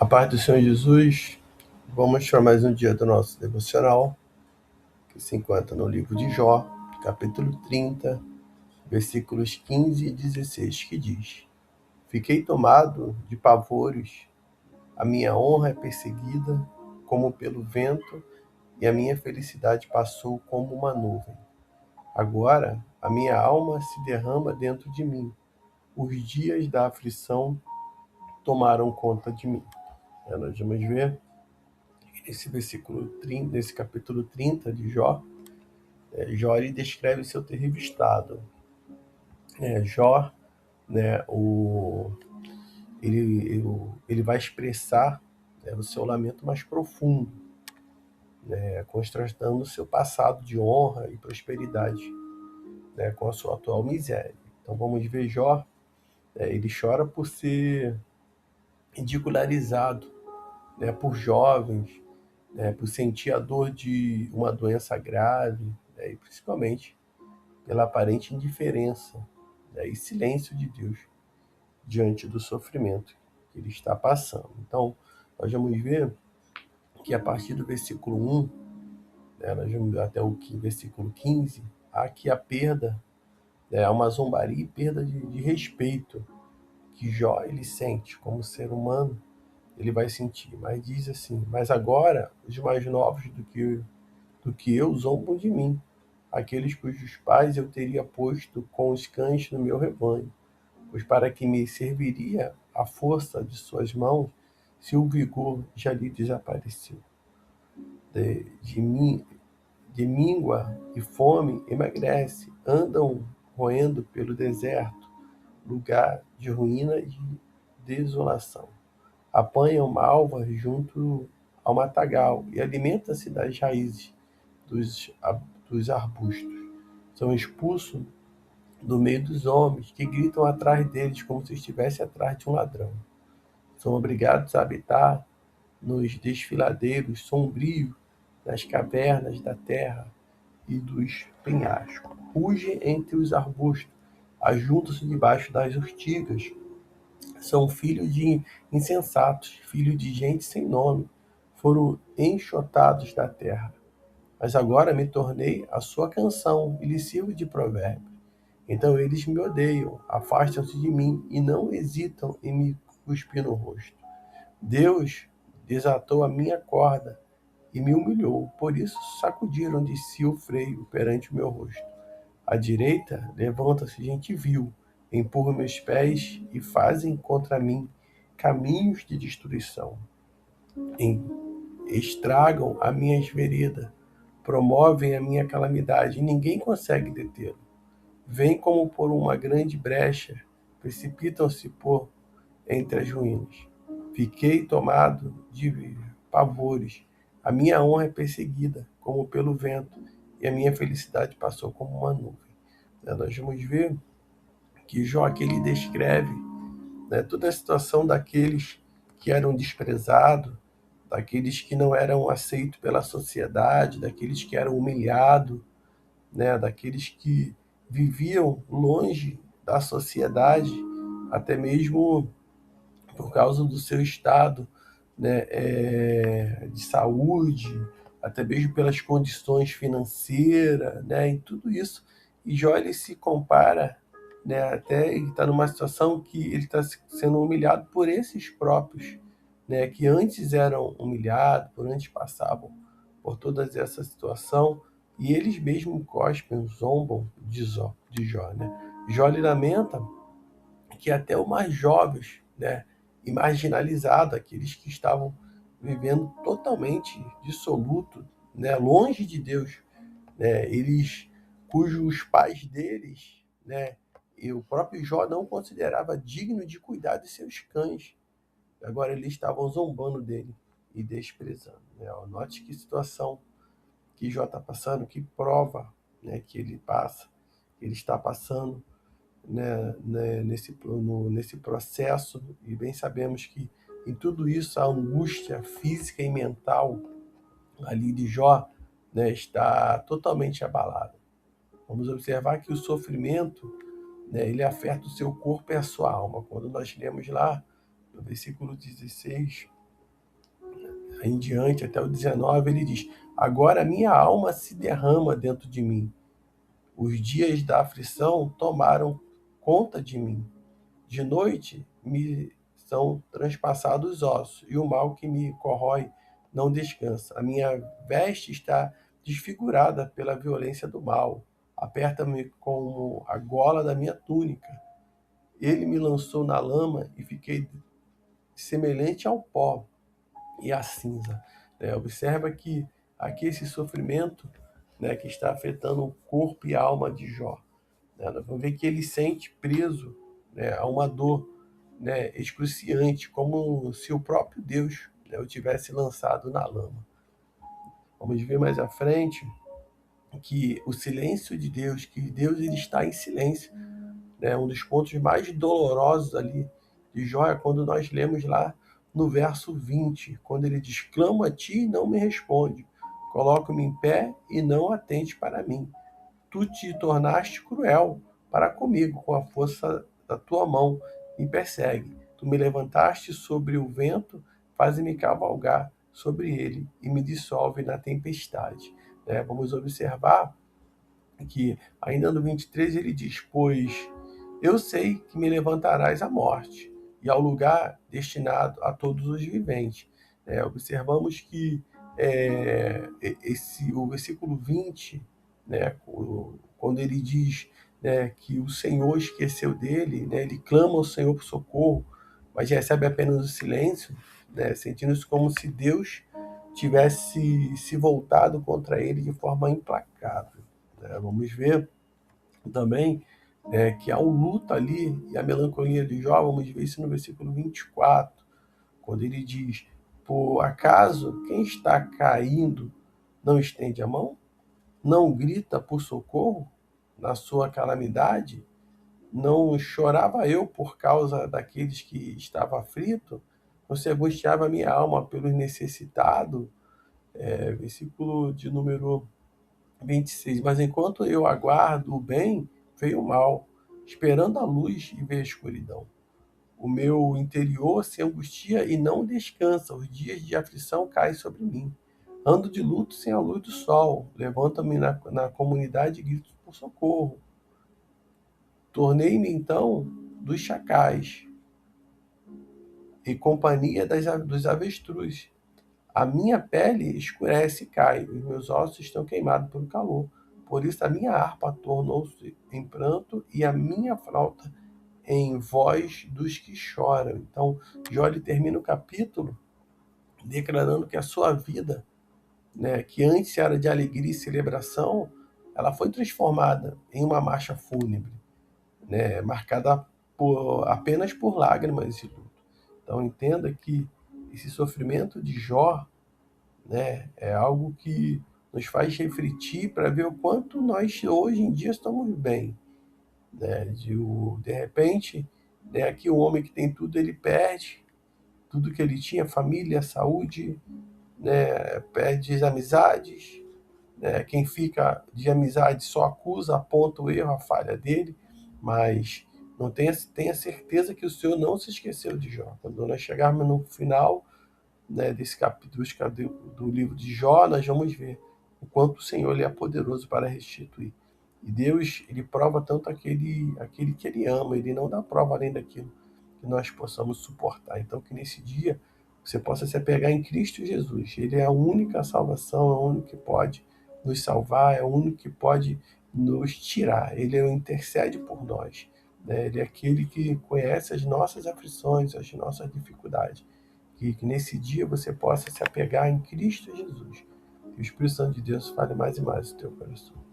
A paz do Senhor Jesus, vamos para mais um dia do nosso devocional, que se encontra no livro de Jó, capítulo 30, versículos 15 e 16, que diz: Fiquei tomado de pavores, a minha honra é perseguida como pelo vento, e a minha felicidade passou como uma nuvem. Agora a minha alma se derrama dentro de mim, os dias da aflição tomaram conta de mim. Nós vamos ver nesse capítulo 30 de Jó. Jó ele descreve seu terrível estado. Jó, né, ele vai expressar, o seu lamento mais profundo, contrastando o seu passado de honra e prosperidade, com a sua atual miséria. Então vamos ver Jó, ele chora por ser ridicularizado, por jovens, por sentir a dor de uma doença grave, e principalmente pela aparente indiferença, e silêncio de Deus diante do sofrimento que ele está passando. Então, nós vamos ver que a partir do versículo 1, nós vamos ver até o versículo 15, há aqui a perda, há uma zombaria e perda de respeito que Jó ele sente como ser humano, ele vai sentir. Mas diz assim: mas agora os mais novos do que eu zombam de mim, aqueles cujos pais eu teria posto com os cães no meu rebanho, pois para que me serviria a força de suas mãos, se o vigor já lhe desapareceu. De míngua e fome emagrece, andam roendo pelo deserto, lugar de ruína e de desolação. Apanham malvas junto ao matagal e alimenta-se das raízes dos arbustos. São expulsos do meio dos homens, que gritam atrás deles como se estivesse atrás de um ladrão. São obrigados a habitar nos desfiladeiros sombrios, nas cavernas da terra e dos penhascos. Rugem entre os arbustos, ajuntam-se debaixo das urtigas. São filhos de insensatos, filhos de gente sem nome. Foram enxotados da terra. Mas agora me tornei a sua canção e lhe sirvo de provérbio. Então eles me odeiam, afastam-se de mim e não hesitam em me cuspir no rosto. Deus desatou a minha corda e me humilhou, por isso sacudiram de si o freio perante o meu rosto. À direita levanta-se gente vil, empurra meus pés e fazem contra mim caminhos de destruição. Estragam as minhas veredas, promovem a minha calamidade e ninguém consegue detê-lo. Vêm como por uma grande brecha, precipitam-se por entre as ruínas. Fiquei tomado de pavores. A minha honra é perseguida, como pelo vento, e a minha felicidade passou como uma nuvem. Nós vamos ver que Jó aqui ele descreve, toda a situação daqueles que eram desprezados, daqueles que não eram aceitos pela sociedade, daqueles que eram humilhados, daqueles que viviam longe da sociedade, até mesmo por causa do seu estado, de saúde, até mesmo pelas condições financeiras, em tudo isso. E Jó ele se compara, até ele está numa situação que ele está sendo humilhado por esses próprios, que antes eram humilhados, por antes passavam por toda essa situação, e eles mesmos cospem, zombam de Jó. Jó lhe lamenta que até os mais jovens, e marginalizados, aqueles que estavam vivendo totalmente dissoluto, longe de Deus, eles cujos pais deles, e o próprio Jó não considerava digno de cuidar de seus cães. Agora eles estavam zombando dele e desprezando. Note que situação que Jó está passando, que prova, que ele passa, que ele está passando, nesse processo, e bem sabemos que em tudo isso a angústia física e mental ali de Jó, está totalmente abalada. Vamos observar que o sofrimento, ele afeta o seu corpo e a sua alma. Quando nós lemos lá no versículo 16, em diante, até o 19, ele diz: Agora minha alma se derrama dentro de mim. Os dias da aflição tomaram conta de mim. De noite me são transpassados os ossos, e o mal que me corrói não descansa. A minha veste está desfigurada pela violência do mal. Aperta-me como a gola da minha túnica. Ele me lançou na lama e fiquei semelhante ao pó e à cinza. Observa que aqui esse sofrimento, que está afetando o corpo e a alma de Jó. Nós vamos ver que ele sente preso, a uma dor, excruciante, como se o próprio Deus, o tivesse lançado na lama. Vamos ver mais à frente que o silêncio de Deus, que Deus ele está em silêncio. Um dos pontos mais dolorosos ali de Jó é quando nós lemos lá no verso 20, quando ele diz: Clamo a ti e não me responde, coloco-me em pé e não atente para mim. Tu te tornaste cruel para comigo, com a força da tua mão me persegue. Tu me levantaste sobre o vento, faze-me cavalgar sobre ele e me dissolve na tempestade. Vamos observar que ainda no 23 ele diz: Pois eu sei que me levantarás à morte e ao lugar destinado a todos os viventes. Observamos que o versículo 20, quando ele diz, que o Senhor esqueceu dele, ele clama ao Senhor por socorro, mas recebe apenas o silêncio, sentindo-se como se Deus tivesse se voltado contra ele de forma implacável. Vamos ver também que há um luto ali, e a melancolia de Jó, vamos ver isso no versículo 24, quando ele diz: Por acaso quem está caindo não estende a mão? Não grita por socorro na sua calamidade? Não chorava eu por causa daqueles que estavam aflitos? Não se angustiava minha alma pelos necessitados? Versículo de número 26. Mas enquanto eu aguardo o bem, veio o mal, esperando a luz e veio a escuridão. O meu interior se angustia e não descansa, os dias de aflição caem sobre mim. Ando de luto sem a luz do sol, levanto-me na comunidade e grito por socorro. Tornei-me então dos chacais e companhia dos avestruz. A minha pele escurece e cai, os meus ossos estão queimados pelo calor. Por isso a minha harpa tornou-se em pranto e a minha flauta em voz dos que choram. Então, Jó termina o capítulo declarando que a sua vida, que antes era de alegria e celebração, ela foi transformada em uma marcha fúnebre, marcada apenas por lágrimas e luto. Então, entenda que esse sofrimento de Jó, é algo que nos faz refletir para ver o quanto nós hoje em dia estamos bem. De repente, aqui o homem que tem tudo, ele perde tudo que ele tinha, família, saúde, perde as amizades. Quem fica de amizade só acusa, aponta o erro, a falha dele, mas não tenha certeza que o Senhor não se esqueceu de Jó. Quando nós chegarmos no final, desse capítulo do livro de Jó, nós vamos ver o quanto o Senhor ele é poderoso para restituir. E Deus, ele prova tanto aquele que ele ama, ele não dá prova além daquilo que nós possamos suportar. Então, que nesse dia você possa se apegar em Cristo Jesus. Ele é a única salvação, é o único que pode nos salvar, é o único que pode nos tirar. Ele intercede por nós. Ele é aquele que conhece as nossas aflições, as nossas dificuldades. Que nesse dia você possa se apegar em Cristo Jesus. Que o Espírito Santo de Deus fale mais e mais no teu coração.